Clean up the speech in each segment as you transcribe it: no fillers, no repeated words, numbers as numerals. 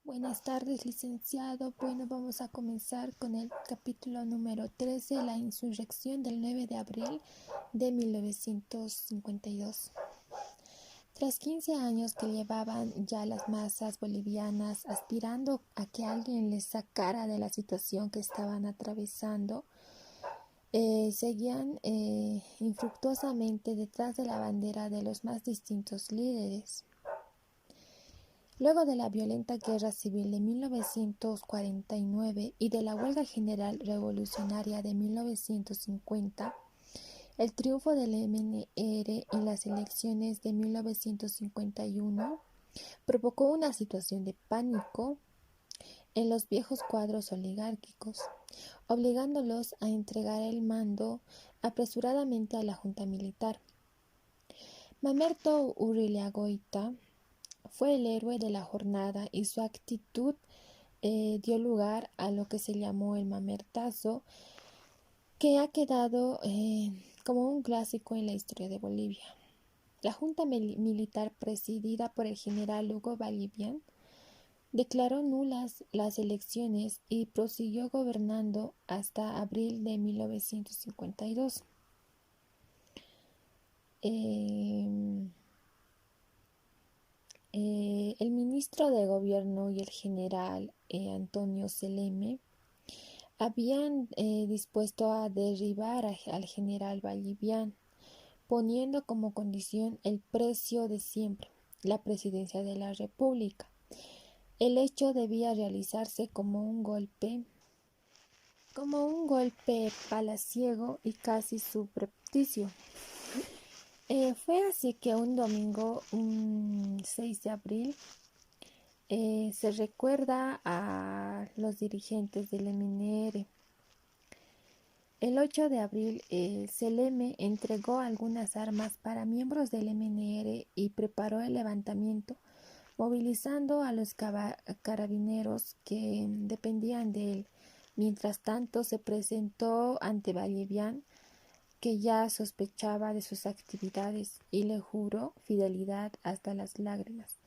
Buenas tardes, licenciado. Bueno, vamos a comenzar con el capítulo número 13, la insurrección del 9 de abril de 1952. Tras 15 años que llevaban ya las masas bolivianas aspirando a que alguien les sacara de la situación que estaban atravesando, seguían infructuosamente detrás de la bandera de los más distintos líderes. Luego de la violenta guerra civil de 1949 y de la huelga general revolucionaria de 1950, el triunfo del MNR en las elecciones de 1951 provocó una situación de pánico en los viejos cuadros oligárquicos, obligándolos a entregar el mando apresuradamente a la junta militar. Mamerto Urriagoita fue el héroe de la jornada y su actitud dio lugar a lo que se llamó el mamertazo, que ha quedado como un clásico en la historia de Bolivia. La junta militar presidida por el general Hugo Ballivián declaró nulas las elecciones y prosiguió gobernando hasta abril de 1952. El ministro de Gobierno y el general Antonio Seleme habían dispuesto a derribar al general Ballivián, poniendo como condición el precio de siempre, la presidencia de la República. El hecho debía realizarse como un golpe palaciego y casi subrepticio. Fue así que un domingo, un 6 de abril, se recuerda a los dirigentes del MNR. El 8 de abril, Seleme entregó algunas armas para miembros del MNR y preparó el levantamiento, movilizando a los carabineros que dependían de él. Mientras tanto, se presentó ante Ballivián, que ya sospechaba de sus actividades, y le juró fidelidad hasta las lágrimas.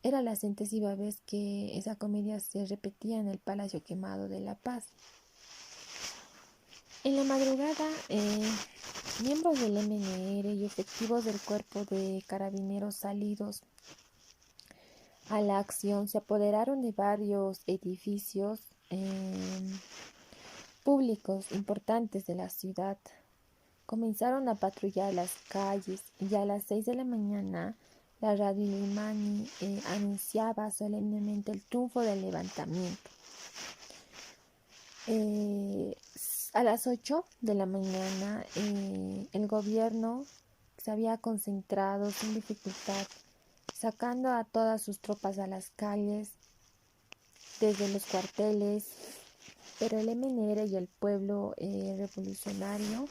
Era la centésima vez que esa comedia se repetía en el Palacio Quemado de La Paz. En la madrugada, miembros del MNR y efectivos del cuerpo de carabineros salidos a la acción se apoderaron de varios edificios públicos importantes de la ciudad. Comenzaron a patrullar las calles y a las 6 de la mañana la radio Limani anunciaba solemnemente el triunfo del levantamiento. A las 8 de la mañana el gobierno se había concentrado sin dificultad, sacando a todas sus tropas a las calles, desde los cuarteles, pero el MNR y el pueblo revolucionario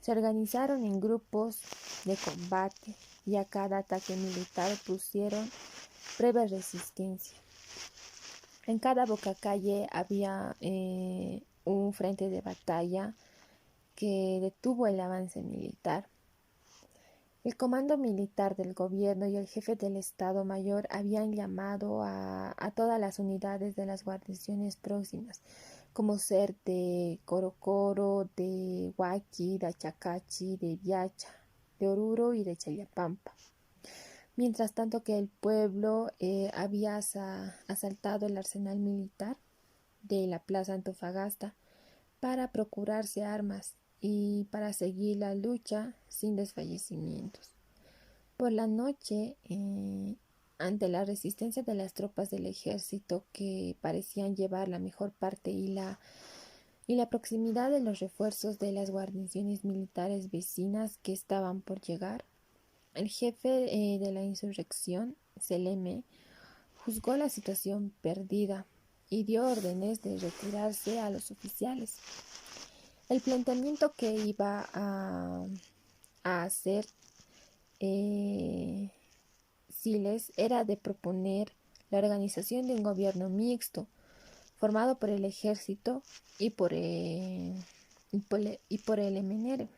se organizaron en grupos de combate y a cada ataque militar pusieron breve resistencia. En cada bocacalle había un frente de batalla que detuvo el avance militar. El comando militar del gobierno y el jefe del Estado Mayor habían llamado a todas las unidades de las guarniciones próximas, como ser de Corocoro, de Huaqui, de Achacachi, de Viacha, de Oruro y de Chayapampa. Mientras tanto que el pueblo había asaltado el arsenal militar de la Plaza Antofagasta para procurarse armas y para seguir la lucha sin desfallecimientos. Por la noche, ante la resistencia de las tropas del ejército que parecían llevar la mejor parte y la proximidad de los refuerzos de las guarniciones militares vecinas que estaban por llegar, el jefe de la insurrección, Seleme, juzgó la situación perdida y dio órdenes de retirarse a los oficiales. El planteamiento que iba a hacer Siles era de proponer la organización de un gobierno mixto formado por el ejército y por el MNR,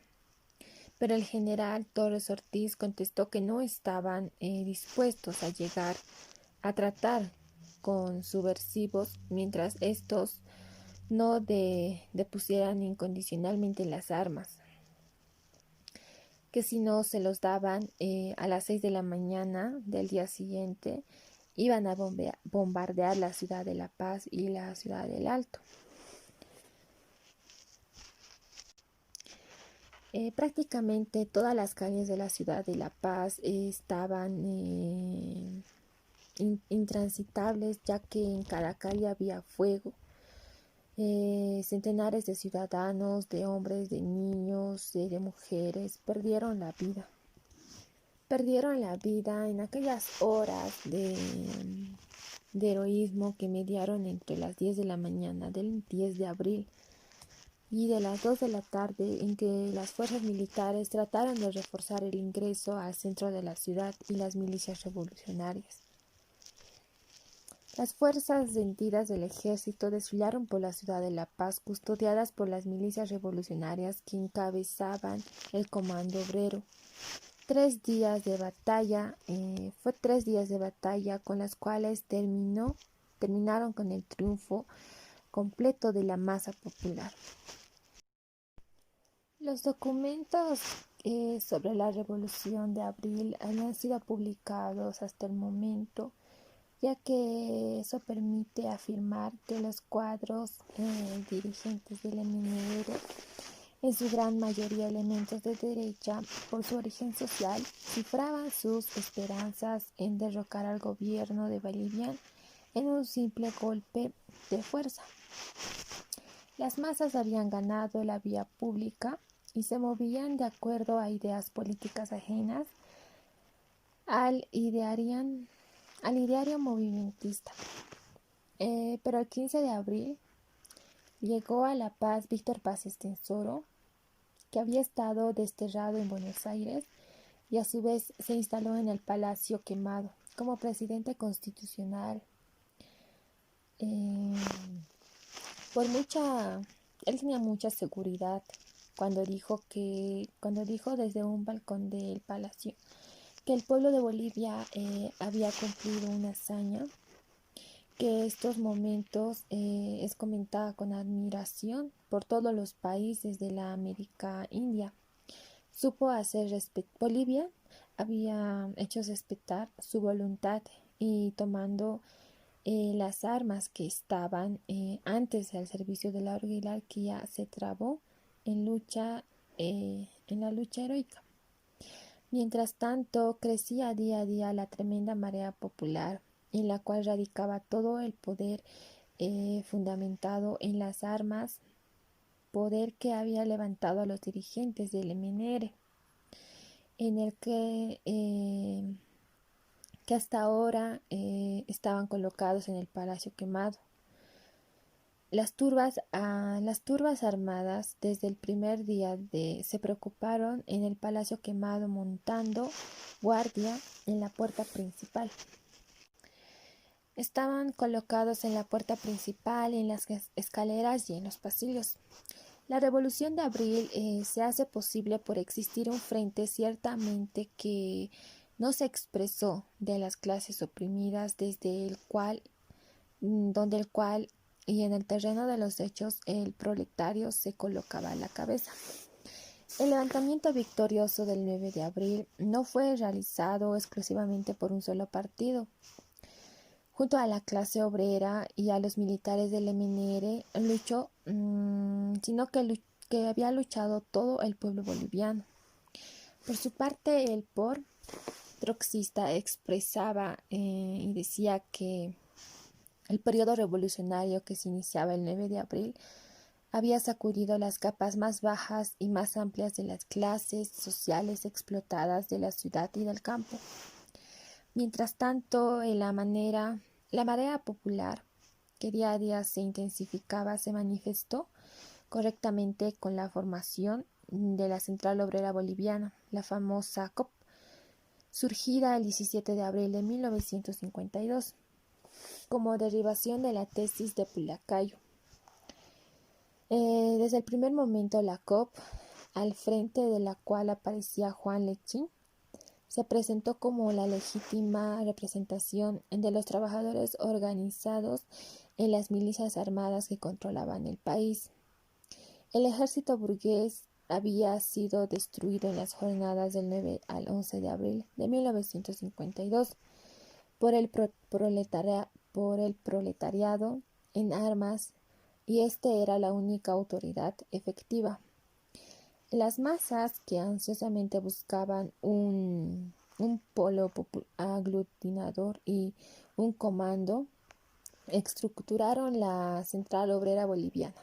pero el general Torres Ortiz contestó que no estaban dispuestos a llegar a tratar con subversivos mientras estos no depusieran incondicionalmente las armas, que si no se los daban a las 6 de la mañana del día siguiente, iban a bombardear la ciudad de La Paz y la ciudad del Alto. Prácticamente todas las calles de la ciudad de La Paz estaban intransitables, ya que en cada calle había fuego. Centenares de ciudadanos, de hombres, de niños, de mujeres, perdieron la vida. Perdieron la vida en aquellas horas de heroísmo que mediaron entre las 10 de la mañana del 10 de abril y de las 2 de la tarde, en que las fuerzas militares trataron de reforzar el ingreso al centro de la ciudad y las milicias revolucionarias. Las fuerzas sentidas del ejército desfilaron por la ciudad de La Paz, custodiadas por las milicias revolucionarias que encabezaban el Comando Obrero. 3 días de batalla, fue 3 días de batalla con las cuales terminaron con el triunfo completo de la masa popular. Los documentos sobre la Revolución de Abril han sido publicados hasta el momento, ya que eso permite afirmar que los cuadros dirigentes del MNR, en su gran mayoría elementos de derecha, por su origen social, cifraban sus esperanzas en derrocar al gobierno de Boliviano en un simple golpe de fuerza. Las masas habían ganado la vía pública y se movían de acuerdo a ideas políticas ajenas al ideario movimentista. Pero el 15 de abril llegó a La Paz Víctor Paz Estenssoro, que había estado desterrado en Buenos Aires y a su vez se instaló en el Palacio Quemado como presidente constitucional. Él tenía mucha seguridad cuando dijo desde un balcón del palacio que el pueblo de Bolivia había cumplido una hazaña, que estos momentos es comentada con admiración por todos los países de la América India. Bolivia había hecho respetar su voluntad y tomando las armas que estaban antes al servicio de la oligarquía, se trabó en la lucha heroica. Mientras tanto, crecía día a día la tremenda marea popular, en la cual radicaba todo el poder fundamentado en las armas, poder que había levantado a los dirigentes del MNR, en el que hasta ahora estaban colocados en el Palacio Quemado. Las turbas armadas desde el primer día se preocuparon en el Palacio Quemado, montando guardia en la puerta principal. Estaban colocados en la puerta principal, en las escaleras y en los pasillos. La Revolución de Abril se hace posible por existir un frente ciertamente que no se expresó de las clases oprimidas, donde el cual y en el terreno de los hechos el proletario se colocaba a la cabeza. El levantamiento victorioso del 9 de abril no fue realizado exclusivamente por un solo partido. Junto a la clase obrera y a los militares del MNR sino que había luchado todo el pueblo boliviano. Por su parte, el POR trotsquista expresaba y decía que el periodo revolucionario que se iniciaba el 9 de abril había sacudido las capas más bajas y más amplias de las clases sociales explotadas de la ciudad y del campo. Mientras tanto, la marea popular, que día a día se intensificaba, se manifestó correctamente con la formación de la Central Obrera Boliviana, la famosa COP, surgida el 17 de abril de 1952, como derivación de la tesis de Puliacayo. Desde el primer momento la COP al frente de la cual aparecía Juan Lechín, se presentó como la legítima representación de los trabajadores organizados en las milicias armadas que controlaban el país. El ejército burgués había sido destruido en las jornadas del 9 al 11 de abril de 1952 por el proletariado en armas, y este era la única autoridad efectiva. Las masas que ansiosamente buscaban un polo aglutinador y un comando estructuraron la Central Obrera Boliviana.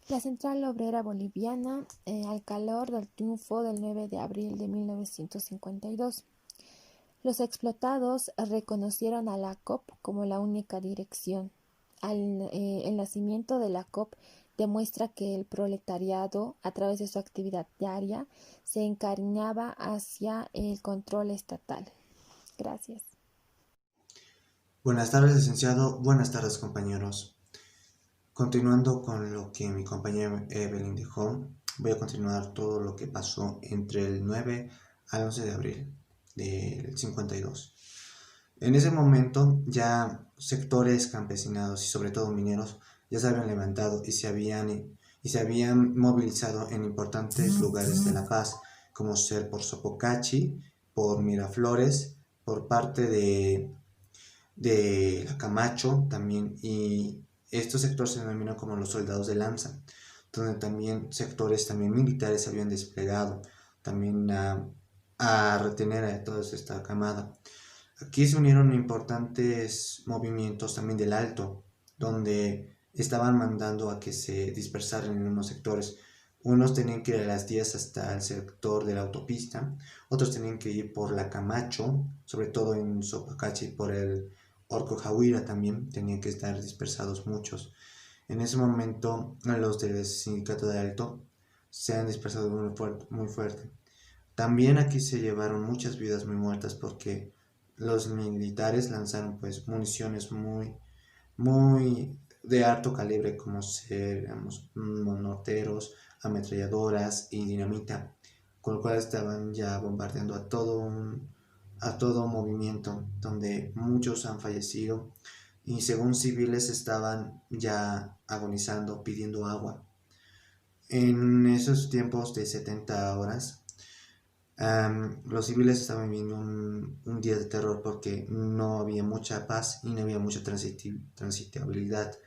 La Central Obrera Boliviana, al calor del triunfo del 9 de abril de 1952. Los explotados reconocieron a la COP como la única dirección. El nacimiento de la COP demuestra que el proletariado, a través de su actividad diaria, se encaminaba hacia el control estatal. Gracias. Buenas tardes, licenciado. Buenas tardes, compañeros. Continuando con lo que mi compañera Evelyn dejó, voy a continuar todo lo que pasó entre el 9 al 11 de abril del 52. En ese momento ya sectores campesinados y sobre todo mineros ya se habían levantado y se habían movilizado en importantes lugares de La Paz, como ser por Sopocachi, por Miraflores, por parte de la Camacho también, y estos sectores se denominan como los soldados de lanza, donde también sectores también militares se habían desplegado también a retener a toda esta camada. Aquí se unieron importantes movimientos también del Alto, donde estaban mandando a que se dispersaran en unos sectores. Unos tenían que ir a las 10 hasta el sector de la autopista, otros tenían que ir por la Camacho, sobre todo en Sopacachi, por el Orco Jahuira también, tenían que estar dispersados muchos. En ese momento, los del sindicato de Alto se han dispersado muy fuerte. También aquí se llevaron muchas vidas muy muertas porque los militares lanzaron pues municiones muy de alto calibre, como ser, digamos, morteros, ametralladoras y dinamita, con lo cual estaban ya bombardeando a todo movimiento, donde muchos han fallecido y según civiles estaban ya agonizando, pidiendo agua. En esos tiempos de 70 horas, los civiles estaban viviendo un día de terror porque no había mucha paz y no había mucha transitabilidad,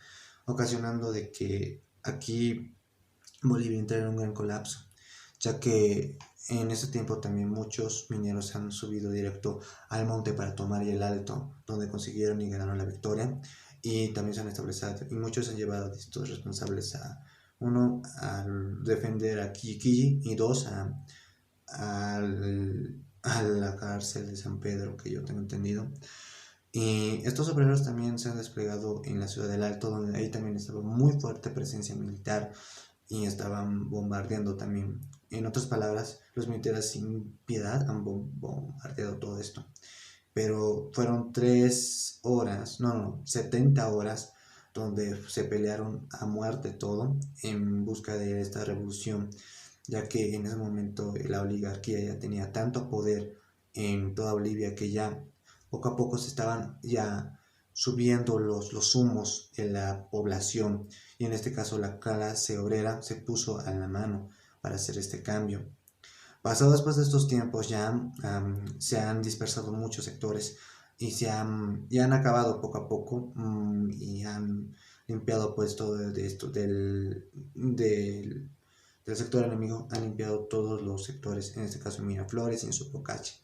ocasionando de que aquí Bolivia entrara en un gran colapso, ya que en ese tiempo también muchos mineros han subido directo al monte para tomar el alto, donde consiguieron y ganaron la victoria, y también se han establecido, y muchos han llevado a estos responsables uno, a defender a Quillquilli, y dos, a la cárcel de San Pedro, que yo tengo entendido. Y estos obreros también se han desplegado en la ciudad del Alto, donde ahí también estaba muy fuerte presencia militar y estaban bombardeando también. En otras palabras, los militares sin piedad han bombardeado todo esto. Pero fueron 70 horas donde se pelearon a muerte todo en busca de esta revolución, ya que en ese momento la oligarquía ya tenía tanto poder en toda Bolivia que ya poco a poco se estaban ya subiendo los humos en la población, y en este caso la clase obrera se puso a la mano para hacer este cambio. Pasado después de estos tiempos ya se han dispersado muchos sectores y ya han acabado poco a poco, y han limpiado pues todo de esto del sector enemigo, han limpiado todos los sectores, en este caso en Miraflores y en Sopocachi.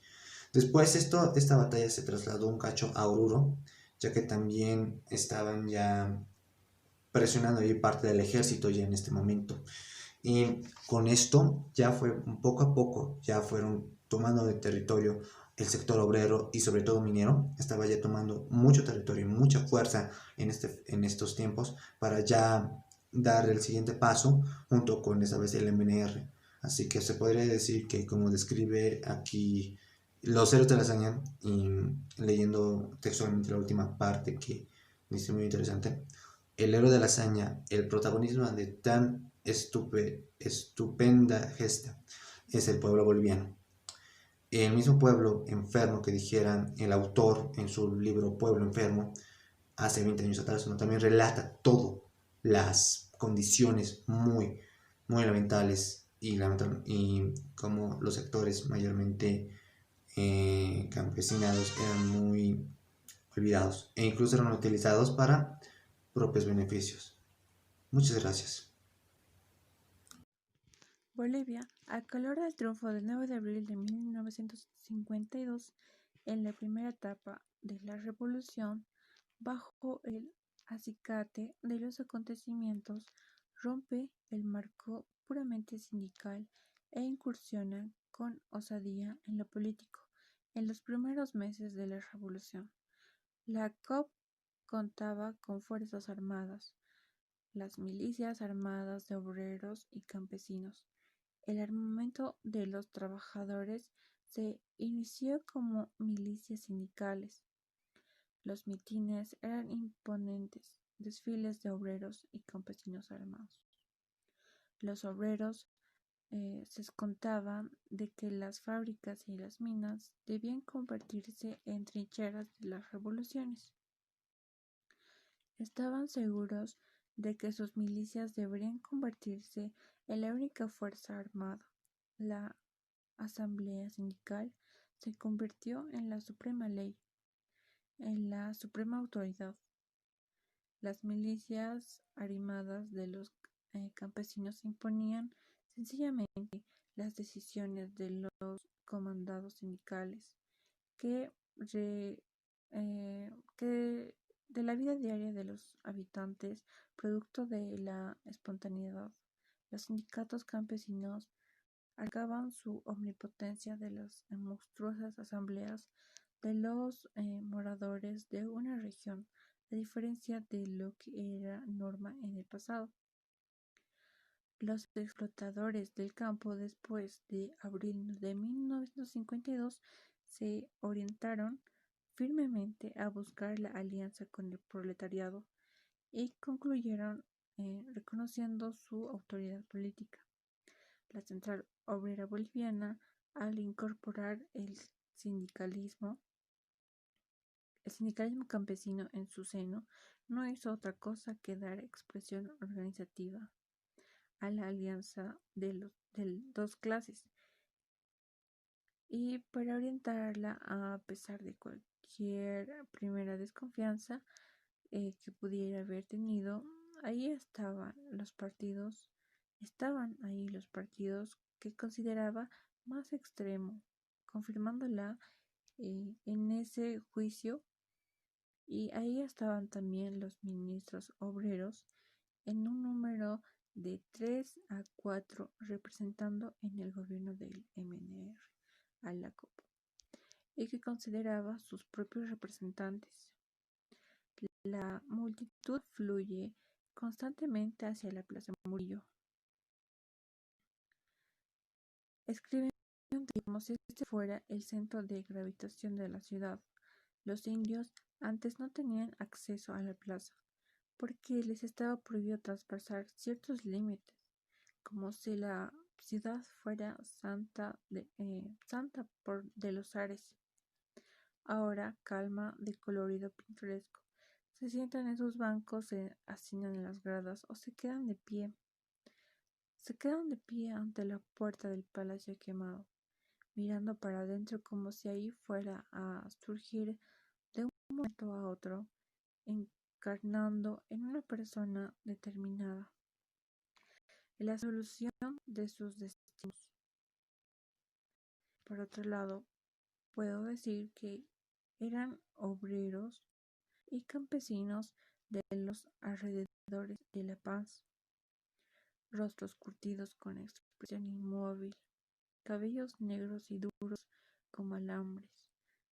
Después esta batalla se trasladó un cacho a Oruro, ya que también estaban ya presionando ahí parte del ejército ya en este momento. Y con esto ya fue poco a poco, ya fueron tomando de territorio el sector obrero y sobre todo minero, estaba ya tomando mucho territorio y mucha fuerza en estos tiempos para ya dar el siguiente paso junto con esa vez el MNR. Así que se podría decir que, como describe aquí los héroes de la hazaña, y leyendo textualmente la última parte que dice muy interesante, el héroe de la hazaña, el protagonismo de tan estupenda gesta es el pueblo boliviano. El mismo pueblo enfermo que dijeran el autor en su libro Pueblo Enfermo, hace 20 años atrás, ¿no? También relata todas las condiciones muy lamentables y como los sectores mayormente campesinados eran muy olvidados e incluso eran utilizados para propios beneficios. Muchas gracias. Bolivia, al calor del triunfo del 9 de abril de 1952 en la primera etapa de la revolución, bajo el acicate de los acontecimientos, rompe el marco puramente sindical e incursiona con osadía en lo político. En los primeros meses de la revolución, la COP contaba con fuerzas armadas, las milicias armadas de obreros y campesinos. El armamento de los trabajadores se inició como milicias sindicales. Los mitines eran imponentes desfiles de obreros y campesinos armados. Los obreros se contaban de que las fábricas y las minas debían convertirse en trincheras de las revoluciones. Estaban seguros de que sus milicias deberían convertirse en la única fuerza armada. La asamblea sindical se convirtió en la suprema ley, en la suprema autoridad. Las milicias armadas de los campesinos imponían sencillamente las decisiones de los comandados sindicales que, que de la vida diaria de los habitantes, producto de la espontaneidad. Los sindicatos campesinos alargaban su omnipotencia de las monstruosas asambleas de los moradores de una región, a diferencia de lo que era norma en el pasado. Los explotadores del campo después de abril de 1952 se orientaron firmemente a buscar la alianza con el proletariado y concluyeron reconociendo su autoridad política. La Central Obrera Boliviana, al incorporar el sindicalismo campesino en su seno, no hizo otra cosa que dar expresión organizativa a la alianza de dos clases y para orientarla a pesar de cualquier primera desconfianza que pudiera haber tenido, estaban ahí los partidos que consideraba más extremo, confirmándola en ese juicio, y ahí estaban también los ministros obreros en un número de 3 a 4 representando en el gobierno del MNR a la COP y que consideraba sus propios representantes. La multitud fluye constantemente hacia la Plaza Murillo. Escriben como si este fuera el centro de gravitación de la ciudad. Los indios antes no tenían acceso a la plaza porque les estaba prohibido traspasar ciertos límites, como si la ciudad fuera santa de los Ares. Ahora, calma de colorido pintoresco, se sientan en sus bancos, se hacinan en las gradas o se quedan de pie. Se quedan de pie ante la puerta del palacio quemado, mirando para adentro como si ahí fuera a surgir de un momento a otro, encarnando en una persona determinada la solución de sus destinos. Por otro lado, puedo decir que eran obreros y campesinos de los alrededores de La Paz, rostros curtidos con expresión inmóvil, cabellos negros y duros como alambres,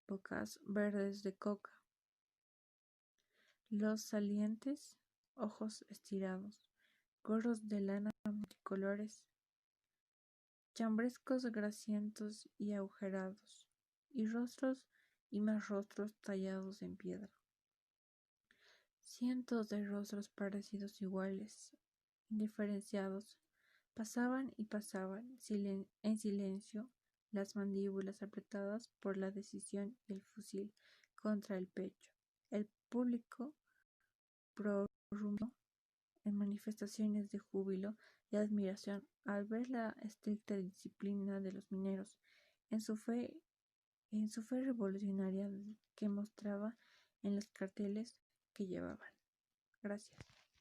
bocas verdes de coca, los salientes, ojos estirados, gorros de lana multicolores, chambrescos grasientos y agujerados, y rostros y más rostros tallados en piedra. Cientos de rostros parecidos iguales, diferenciados pasaban y pasaban en silencio, las mandíbulas apretadas por la decisión y el fusil contra el pecho. El público prorrumpió en manifestaciones de júbilo y admiración al ver la estricta disciplina de los mineros en su fe revolucionaria que mostraba en los carteles que llevaban. Gracias.